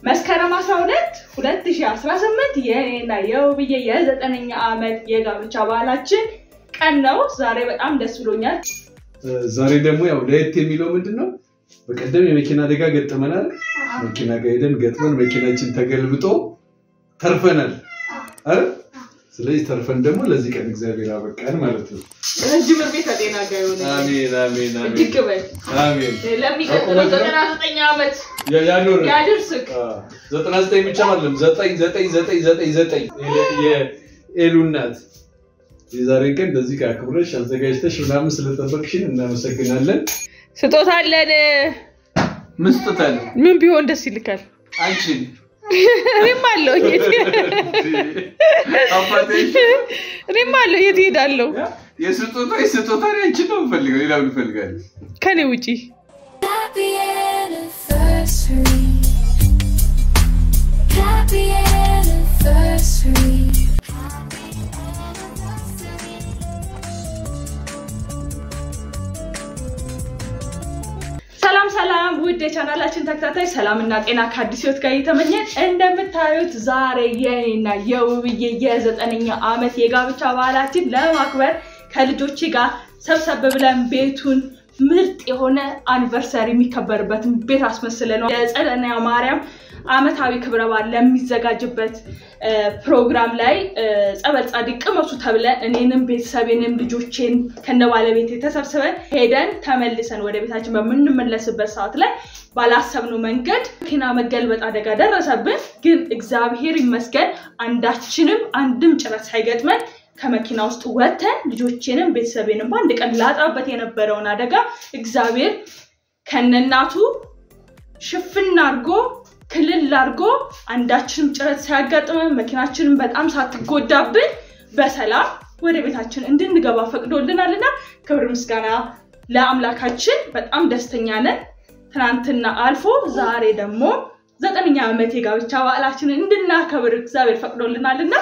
መስከረም 12 2018 የኔና የውብዬ የ9ኛ ዓመት የጋብቻ በዓላችን ቀን ነው ዛሬ በጣም ደስ ብሎኛል ዛሬ ደግሞ ያው ለየት የሚለው ምንድነው በቀደም የመኪና አደጋ ገጠመናል መኪና ጋር ሄደን ገጥመን መኪናችን ተገልብጦ ተርፈናል አይደል ስለዚህ ተርፈን ደግሞ ለዚህ ቀን እግዚአብሔር አበቃን ማለት ነው ረጅም እድሜ ከጤና ጋር ይሁን አሜን አሜን አሜን ይግበል አሜን ለሚቀጥለው 99 ዓመት ያድርስክ 99 ብቻ አይደለም 9999 የኤሉናት የዛሬ ቀን እንደዚህ ካክብረሽ አዘጋጅተሽ ምናምን ስለተጠበቅሽን እናመሰግናለን ስጦታ አለን ምን ስጦታ አለ ምን ቢሆን ደስ ይልካል አንቺን ሪማለው የት ሄዳለሁ የስጦታ አንቺ ነው ፈልገው ሌላው ፈልጋለሁ ከኔ ውጪ Happy anniversary ሰላም ውድ የቻናላችን ተከታታይ ሰላምና ጤና ከአዲስ ህይወት ጋር እየተመኘን እንደምታዩት ዛሬ የኔና የውብዬ የ9ኛ ዓመት የጋብቻ በዓላችን ለማክበር ከልጆቼ ጋር ሰብሰብ ብለን ቤቱን ምርጥ የሆነ አኒቨርሰሪ የሚከበርበት ቤት አስመስለን ነው የጸደና ማርያም አመታዊ ክብረ በዓል ለሚዘጋጅበት ፕሮግራም ላይ ጸበል ጻድቅ ቅመሱ ተብለን እኔንም ቤተሰቤንም ልጆቼን ከነባለቤቴ ተሰብስበን ሄደን ተመልሰን ወደ ቤታችን በመንመለስበት ሰዓት ላይ ባላሰብነው መንገድ መኪና መገልበጥ አደጋ ደረሰብን ግን እግዚአብሔር ይመስገን አንድም ጭረት ሳይገጥመን ከመኪና ውስጥ ወተን ልጆቼንም ቤተሰቤንም በአንድ ቀን ላጣበት የነበረውን አደጋ እግዚአብሔር ከነናቱ ሽፍና አርጎ ክልል አርጎ አንዳችንም ጭረት ሳያጋጥመን መኪናችንን በጣም ሳትጎዳብን በሰላም ወደ ቤታችን እንድንገባ ፈቅዶልናልና ክብር ምስጋና ለአምላካችን በጣም ደስተኛ ነን ትናንትና አልፎ ዛሬ ደግሞ 9ኛ ዓመት የጋብቻ በዓላችንን እንድናከብር እግዚአብሔር ፈቅዶልናልና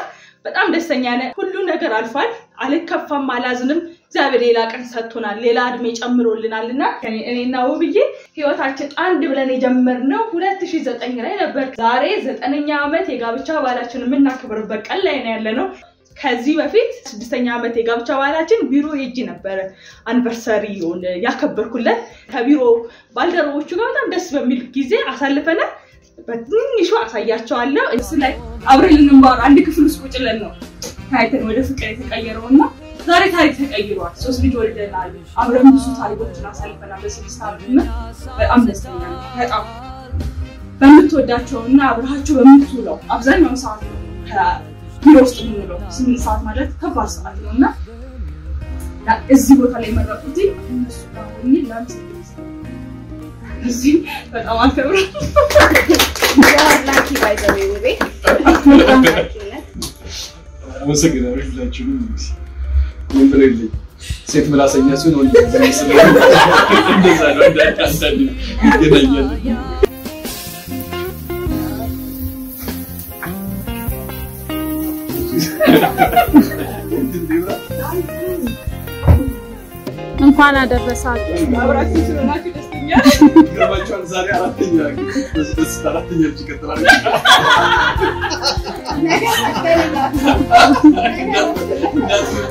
በጣም ደስተኛ ነን ሁሉ ነገር አልፏል አልከፋም አላዝንም እግዚአብሔር ሌላ ቀን ሰጥቶናል ሌላ እድሜ ጨምሮልናልና እኔና ውብዬ ህይወታችን አንድ ብለን የጀመርነው 2009 ላይ ነበር ዛሬ 9ኛ ዓመት የጋብቻ በዓላችንን የምናከብርበት ቀን ላይ ነው ያለነው ከዚህ በፊት 6ኛ ዓመት የጋብቻ በዓላችን ቢሮ ሄጂ ነበር አኒቨርሰሪውን ያከበርኩለት ከቢሮ ባልደረቦቹ ጋር በጣም ደስ በሚል ጊዜ አሳልፈናል በትንሹ አሳያቸዋለሁ እሱ ላይ አብረን እንማር አንድ ክፍል ውስጥ ቁጭለን ነው ታይተን ወደ ፍቅር የተቀየረውና ዛሬ ታሪክ ተቀይሯል ሶስት ልጅ ወልደናል አብረን ብዙ ታሪኮችን አሳልፈናል በስድስት ዓመት በጣም ደስተኛ ነኝ በጣም በምትወዳቸውና አብራቸው በምትውለው አብዛኛው ሰዓት ከቢሮ ውስጥ የምንውለው 8 ሰዓት ማለት ከባድ ሰዓት ነውና እዚህ ቦታ ላይ መረጡት እነሱ ጋር ሆኜ ላምሰግን እዚህ በጣም አከብራለሁ ላኪ ባይ ዘ ዌይ ውቤ አመሰግናለሁ ሁላችሁም ምን ብለልኝ ሴት ምላሰኛ ሲሆን ወንድ እንደዛ ነው አንዳንድ ይገናኛል እንኳን አደረሳችሁ አብራችሁ ስለሆናችሁ ደስተኛ ገባችኋል ዛሬ አራተኛ ይቀጥላል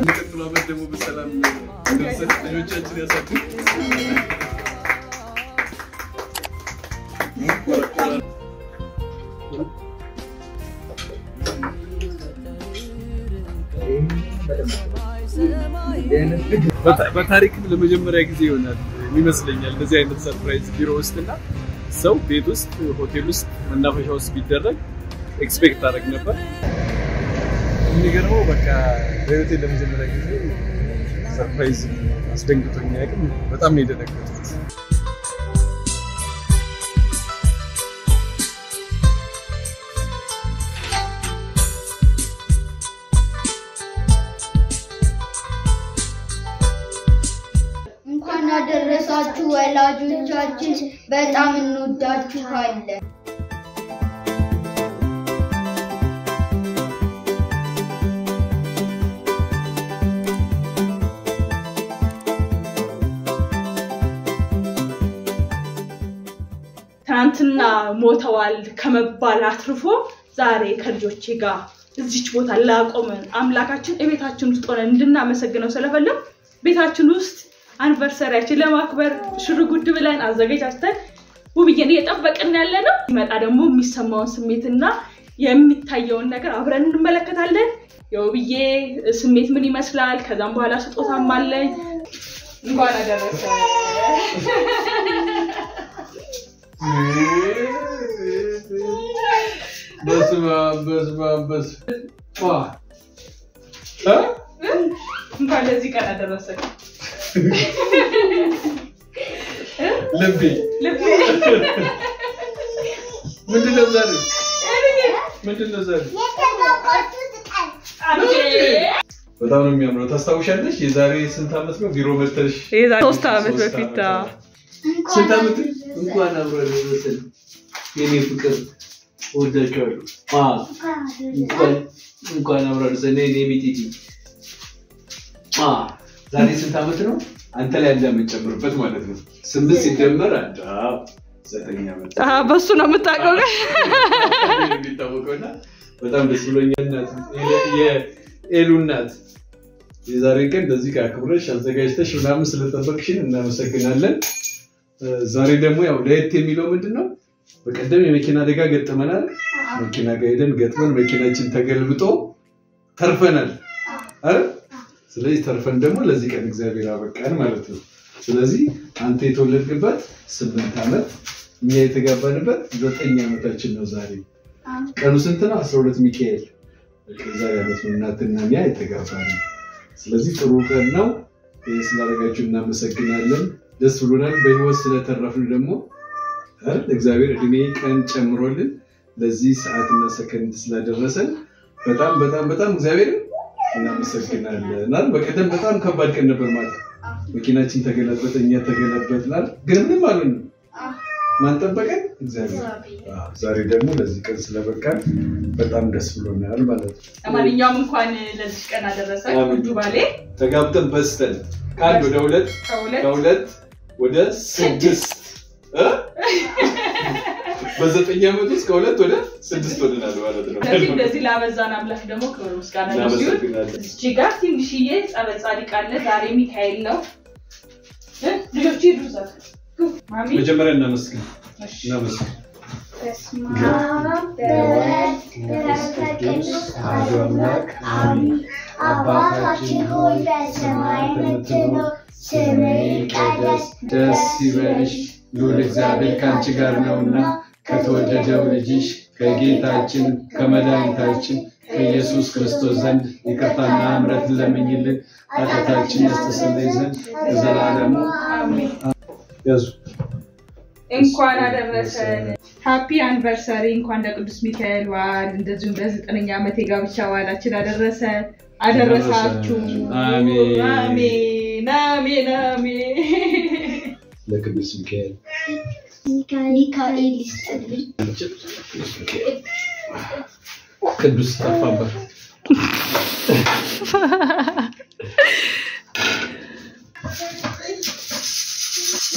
እንደዚህ ደግሞ በሰላም ልጆቻችን ያሳድጉ በታሪክ ለመጀመሪያ ጊዜ ይሆናል ይመስለኛል እንደዚህ አይነት ሰርፕራይዝ ቢሮ ውስጥና ሰው ቤት ውስጥ ሆቴል ውስጥ መናፈሻ ውስጥ ቢደረግ ኤክስፔክት አደረግ ነበር የሚገርመው በቃ በህይወቴ ለመጀመሪያ ጊዜ ሰርፕራይዝ አስደንግጦኝ ያቅም በጣም ነው የደነገጥኩት አደረሳችሁ ወላጆቻችን በጣም እንወዳችኋለን ትናንትና ሞተዋል ከመባል አትርፎ ዛሬ ከልጆቼ ጋር እዚች ቦታ ላቆመን አምላካችን እቤታችን ውስጥ ሆነን እንድናመሰግነው ስለፈለኩ ቤታችን ውስጥ አንቨርሰሪያችን ለማክበር ሽርጉድ ብለን አዘጋጅተን ውብዬን እየጠበቅን ያለነው ይመጣ ደግሞ የሚሰማውን ስሜትና የሚታየውን ነገር አብረን እንመለከታለን የውብዬ ስሜት ምን ይመስላል ከዛም በኋላ ስጦታም አለኝ እንኳን አደረሰ በስ እንኳን ለዚህ ቀን አደረሰ ልቤ ምንድነው ዛሬ በጣም ነው የሚያምረው ታስታውሻለሽ የዛሬ ስንት አመት ነው ቢሮ መጥተሽ የዛሬ 3 አመት በፊት ስንት አመት እንኳን አብረን ወሰን የኔ ፍቅር ወደቀሉ እንኳን አብረን ወሰን የኔ ሚቲቲ ዛሬ ስንት አመት ነው አንተ ላይ እንደምጨምርበት ማለት ነው 8 ሲደመር አንድ 9 አመት በሱ ነው የምታውቀው እንዲታወቀውና በጣም ደስ ብሎኛል እናት የኤሉ እናት የዛሬ ቀን እንደዚህ ካክብረሽ አዘጋጅተሽ ምናምን ስለተጠበቅሽን እናመሰግናለን ዛሬ ደግሞ ያው ለየት የሚለው ምንድነው በቀደም የመኪና አደጋ ገጠመናል መኪና ጋር ሄደን ገጥመን መኪናችን ተገልብጦ ተርፈናል አይደል ስለዚህ ተርፈን ደግሞ ለዚህ ቀን እግዚአብሔር አበቃን ማለት ነው ስለዚህ አንተ የተወለድክበት 8 አመት እኛ የተጋባንበት 9 አመታችን ነው ዛሬ ቀኑ ስንት ነው 12 ሚካኤል ዛሬ አመት ነው እናትና ያ የተጋባን ስለዚህ ጥሩ ቀን ነው ስላደረጋችሁ እናመሰግናለን ደስ ብሎናል በህይወት ስለተረፍን ደግሞ እግዚአብሔር እድሜ ቀን ጨምሮልን ለዚህ ሰዓትና ሰከንድ ስላደረሰን በጣም እግዚአብሔር እናመሰግናለን በቀደም በጣም ከባድ ቀን ነበር ማለት መኪናችን ተገለበጠኛ ተገለበጥናል ግን ምንም አልሆንም ማን ጠበቀን እግዚአብሔር ዛሬ ደግሞ ለዚህ ቀን ስለበቃን በጣም ደስ ብሎናል ማለት ነው ለማንኛውም እንኳን ለዚህ ቀን አደረሰ ውዱ ባሌ ተጋብተን በስተን ካል ወደ 2 ከ2 ወደ 6 በ9 አመት ውስጥ ከ2 ወደ 6 ወደናል ማለት ነው እንደዚህ ላበዛን አምላክ ደግሞ ክብር ምስጋና ይሁን እዚህ ጋር ትንሽዬ ጸበል ጻድቅ አለ ዛሬ ሚካኤል ነው ልጆች ይዱዛት ማሚ መጀመሪያ እናመስግን አምላክ አሜን አባታችን ሆይ በሰማይ የምትኖር ስምህ ይቀደስ ደስ ይበልሽ ሉል እግዚአብሔር ካንቺ ጋር ነውና ከተወደደው ልጅሽ ከጌታችን ከመድኃኒታችን ከኢየሱስ ክርስቶስ ዘንድ ይቅርታና ምሕረትን ለምኝልን ኃጢአታችንን ያስተሰርይ ዘንድ ለዘላለሙ አሜን ያዙ እንኳን አደረሰን ሃፒ አኒቨርሰሪ እንኳን ለቅዱስ ሚካኤል በዓል እንደዚሁም ለ9ኛ ዓመት የጋብቻ በዓላችን አደረሳችሁ አሜን አሜን አሜን ለቅዱስ ሚካኤል ይስጥልኝ ቅዱስ ተፋባ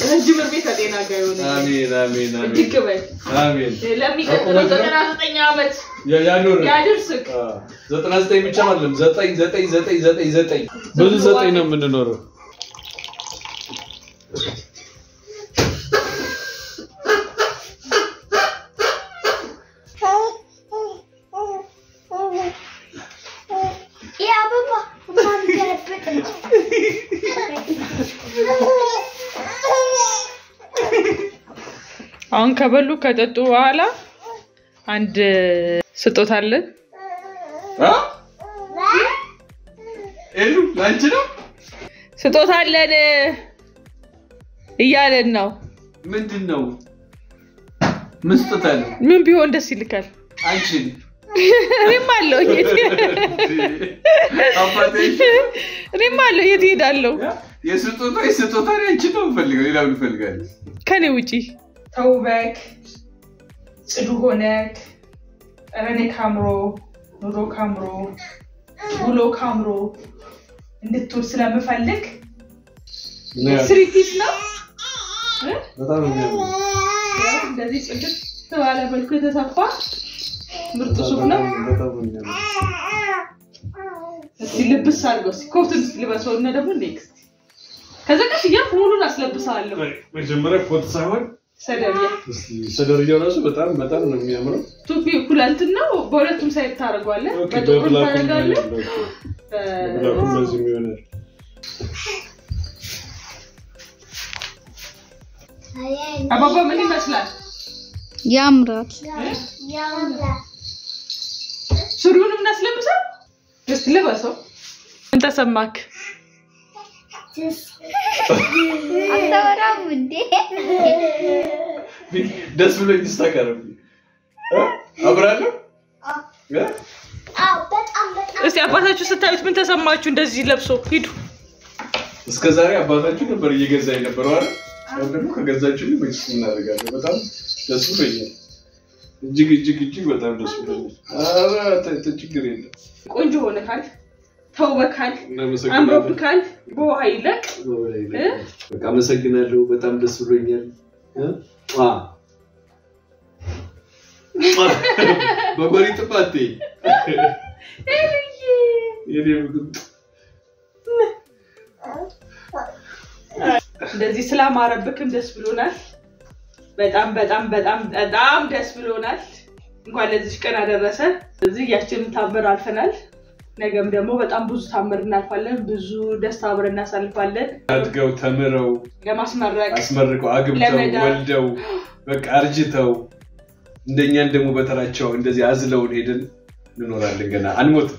ረጅም ቤት አጤና ጋር ይሆነ አሜን ትክበል አሜን ለሚቀጥለው 99 ዓመት ያድርስክ 99 ብቻ አይደለም 9 ብዙ 9 ነው የምንኖረው አሁን ከበሉ ከጠጡ በኋላ አንድ ስጦታ አለ ኤሉ ላንቺ ነው ስጦታ አለን እያለን ነው ምንድነው መስጠታል ምን ቢሆን ደስ ይልካል አንቺ እኔም አለው የት ሄዳለሁ የስጦታ አንቺ ነው ፈልገው ሌላው ፈልጋል ከኔ ውጪ ተውበክ ጽዱ ሆነክ ረኔ ካምሮ ኑሮ ካምሮ ውሎ ካምሮ እንድትውል ስለምፈልግ ስሪቲስ ነው በጣም ነው እንደዚህ ጽድት ባለ መልኩ የተሰፋ ምርጥ ሱፍ ነው እስቲ ልብስ አድርገው ኮትን ልበሰው እና ደግሞ ኔክስት ከዛ ቀሽያ ሙሉን አስለብሳለሁ መጀመሪያ ኮት ሳይሆን ሰደሪያ እስቲ ሰደሪያው ራሱ በጣም ነው የሚያምረው ቱፒ ኩላንት ነው በሁለቱም ሳይድ ታረጋለህ በጥቁር ታረጋለህ በብላኩም በዚህ ይሆናል አባባ ምን ይመስላል ያምራል ሱሪውንም እናስለብሰው እስቲ ልበሰው ምን ተሰማክ አታወራም እንዴ ደስ ብሎኝ ተስተካከረው አብራለሁ በጣም እስቲ አባታችሁ ስታዩት ምን ተሰማችሁ እንደዚህ ለብሶ ሂዱ እስከዛሬ አባታችሁ ነበር እየገዛኝ ነበር አይደል አሁን ደግሞ ከገዛችሁ ልጅ እናደርጋለን በጣም ደስ ብሎኛል እጅግ በጣም ደስ ብሎኛል አረ ችግር የለም ቆንጆ ሆነካል ተውበካል አንብብካል በኃይለክ በቃ መሰግናለሁ በጣም ደስ ብሎኛል በጎሪ ጥፋቴ እንደዚህ ስላማረብክም ደስ ብሎናል በጣም ደስ ብሎናል እንኳን ለዚህ ቀን አደረሰ እዚህ ያችን ታምር አልፈናል ነገም ደግሞ በጣም ብዙ ታምር እናልፋለን ብዙ ደስታ አብረን እናሳልፋለን አድገው ተምረው ለማስመረቅ አስመርቀው አግብተው ወልደው በቃ አርጅተው እንደኛ ደግሞ በተራቸው እንደዚህ አዝለውን ሄደን እንኖራለን ገና አንሞት